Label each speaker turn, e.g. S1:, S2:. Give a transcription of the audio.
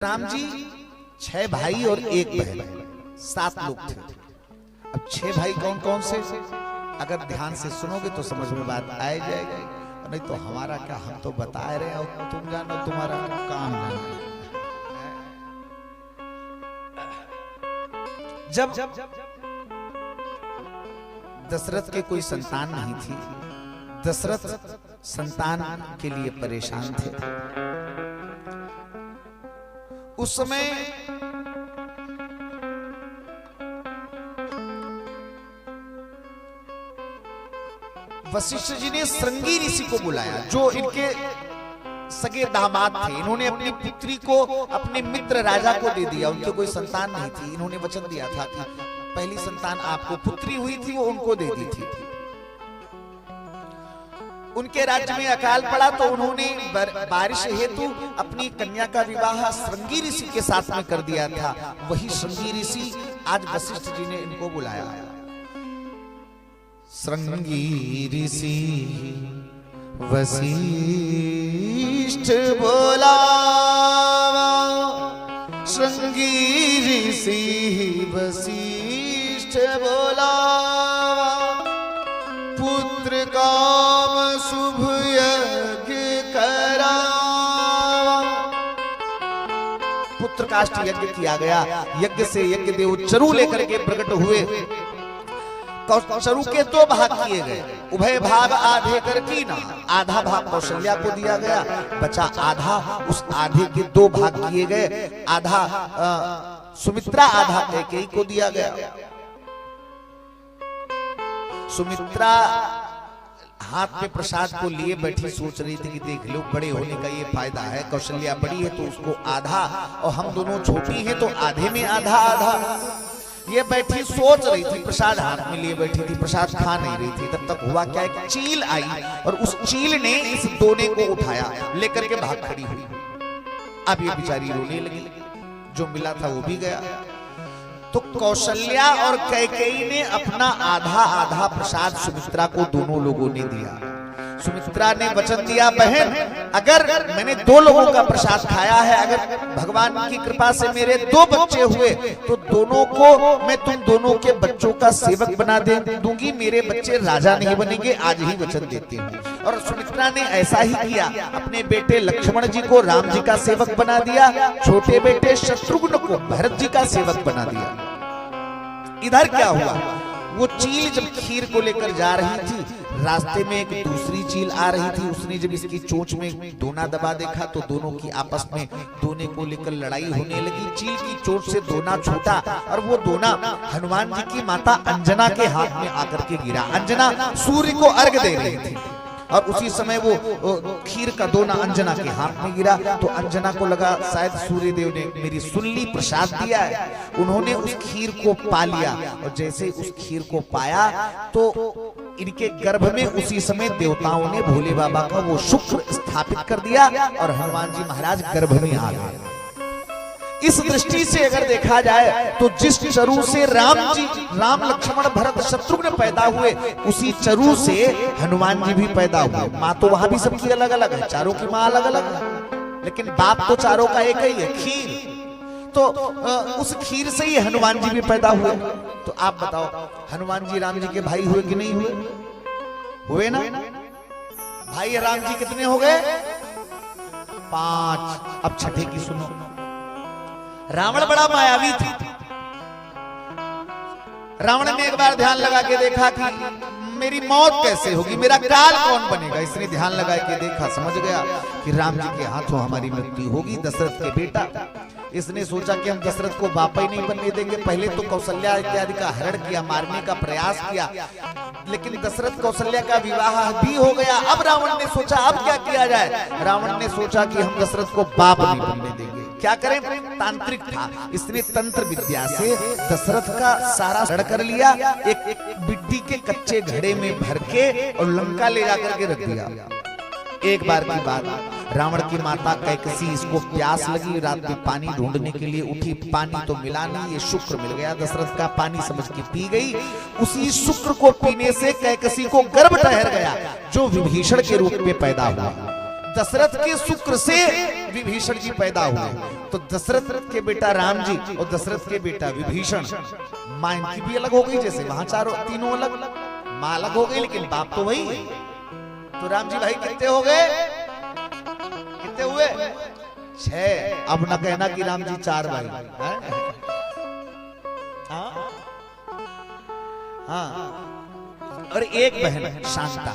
S1: राम जी 6 भाई और 1 बहन, 7 लोग थे। अब 6 भाई कौन कौन से, अगर ध्यान से सुनोगे तो समझ में बात आ जाएगी, नहीं तो हमारा क्या, हम तो बता रहे हैं और तुम जानो तुम्हारा काम जानो। जब दशरथ के कोई संतान नहीं थी, दशरथ संतान के लिए परेशान थे। उस समय वशिष्ठ जी ने श्रृंगी ऋषि को बुलाया, जो इनके सगे दामाद थे। इन्होंने अपनी पुत्री को अपने मित्र राजा को दे दिया, उनके कोई संतान नहीं थी। इन्होंने वचन दिया था कि पहली संतान आपको पुत्री हुई थी वो उनको दे दी थी। उनके राज्य में अकाल पड़ा तो उन्होंने बारिश हेतु अपनी कन्या का विवाह श्रृंगी ऋषि के साथ में कर दिया था। वही श्रृंगी ऋषि आज वशिष्ठ जी ने इनको बुलाया। श्रृंगी ऋषि वशिष्ठ बोला, श्रृंगी ऋषि वशिष्ठ बोला, पुत्र काम शुभ यज्ञ करा। पुत्र काष्ठ यज्ञ किया गया। यज्ञ से यज्ञ देव चरु लेकर के प्रकट हुए। चरु के 2 भाग किए गए, उभय भाग आधे कर की ना, आधा भाग कौशल्या को दिया गया, बचा आधा। उस आधे के 2 भाग किए गए, आधा सुमित्रा आधा कैकेयी को दिया गया। सुमित्रा हाथ में प्रसाद को लिए बैठी सोच रही थी कि देख लो बड़े होने का ये फायदा है, कौशल्या बड़ी है तो उसको आधा और हम दोनों छोटी हैं तो आधे में आधा आधा। ये बैठी सोच रही थी, प्रसाद हाथ में लिए बैठी थी, प्रसाद खा नहीं रही थी। तब तक हुआ क्या, एक चील आई और उस चील ने इस दोने को उठाया, लेकर के भाग खड़ी हुई। अब ये बेचारी रोने लगी, जो मिला था वो भी गया। तो कौशल्या और कैकेयी ने अपना आधा आधा प्रसाद सुमित्रा को दोनों लोगों ने दिया। सुमित्रा ने वचन दिया, बहन अगर मैंने 2 लोगों का प्रसाद खाया है, अगर भगवान की कृपा से मेरे 2 बच्चे हुए तो दोनों को मैं तुम दोनों के बच्चों का सेवक बना दूंगी, मेरे बच्चे राजा नहीं बनेंगे, आज ही वचन देती हूँ। और सुमित्रा ने ऐसा ही किया, अपने बेटे लक्ष्मण जी को राम जी का सेवक बना दिया, छोटे बेटे शत्रुघ्न को भरत जी का सेवक बना दिया। इधर क्या हुआ, वो चील जब खीर को लेकर जा रही थी, रास्ते में एक दूसरी चील आ रही थी। उसने जब इसकी चोंच में दोना दबा देखा तो दोनों की आपस में दोने को लेकर लड़ाई होने लगी। चील की चोंच से दोना छूटा और वो दोना हनुमान जी की माता अंजना के हाथ में आकर के गिरा। अंजना सूर्य को अर्घ दे रही थी और उसी समय वो खीर का दोना अंजना के हाथ में गिरा। तो अंजना को लगा शायद सूर्य देव ने मेरी सुन ली, प्रसाद दिया है। उन्होंने उस खीर को पा लिया और जैसे उस खीर को पाया तो इनके गर्भ में उसी समय देवताओं ने भोले बाबा का वो शुक्र स्थापित कर दिया और हनुमान जी महाराज गर्भ में आ गए। इस दृष्टि से अगर देखा जाए तो जिस चरु से राम लक्ष्मण भरत शत्रुघ्न पैदा हुए, उसी चरु से हनुमान जी भी पैदा हुए। माँ तो वहां भी सबकी अलग अलग है, चारों की माँ अलग अलग है, लेकिन बाप तो चारों का एक ही है, खीर। तो उस खीर से ही हनुमान जी भी पैदा हुए। तो आप बताओ हनुमान जी राम जी के भाई हुए कि नहीं हुए? हुए ना। भाई राम जी कितने हो गए? 5। अब छठे की सुनो। रावण बड़ा मायावी था। रावण ने एक बार ध्यान लगा के देखा कि मेरी मौत कैसे होगी, मेरा काल कौन बनेगा। इसने ध्यान लगा के देखा, समझ गया कि राम जी के हाथों हमारी मृत्यु होगी, दशरथ के बेटा। इसने सोचा कि हम दशरथ को बापा ही नहीं बनने देंगे। पहले तो कौशल्या इत्यादि का हरण किया, मारने का प्रयास किया, लेकिन दशरथ कौशल्या का विवाह भी हो गया। अब रावण ने सोचा अब क्या किया जाए। रावण ने सोचा कि हम दशरथ को बाप नहीं बनने देंगे, क्या करें। तांत्रिक था, इसने तंत्र विद्या से दशरथ का सारा ऋण कर लिया, एक मिट्टी के कच्चे घड़े में भर के और लंका ले जाकर के रख दिया। एक बार की बात, रावण की माता कैकसी, इसको प्यास लगी, रात में पानी ढूंढने के लिए उठी, पानी तो मिला नहीं, ये शुक्र मिल गया। दशरथ का पानी समझ के पी गई। उसी शुक्र को पीने से कैकसी को गर्भ ठहर गया, जो विभीषण के रूप में पैदा हुआ। दशरथ के शुक्र से विभीषण जी पैदा हुए। तो दशरथ के बेटा राम जी और दशरथ के बेटा विभीषण, मां इनकी भी अलग हो गई, जैसे वहां चारों तीनों अलग, मां अलग हो गई लेकिन बाप तो वही है। तो राम जी भाई कितने हो गए, कितने हुए, 6। अब न कहना कि राम जी 4 भाई हैं? हाँ, और एक बहन शांता।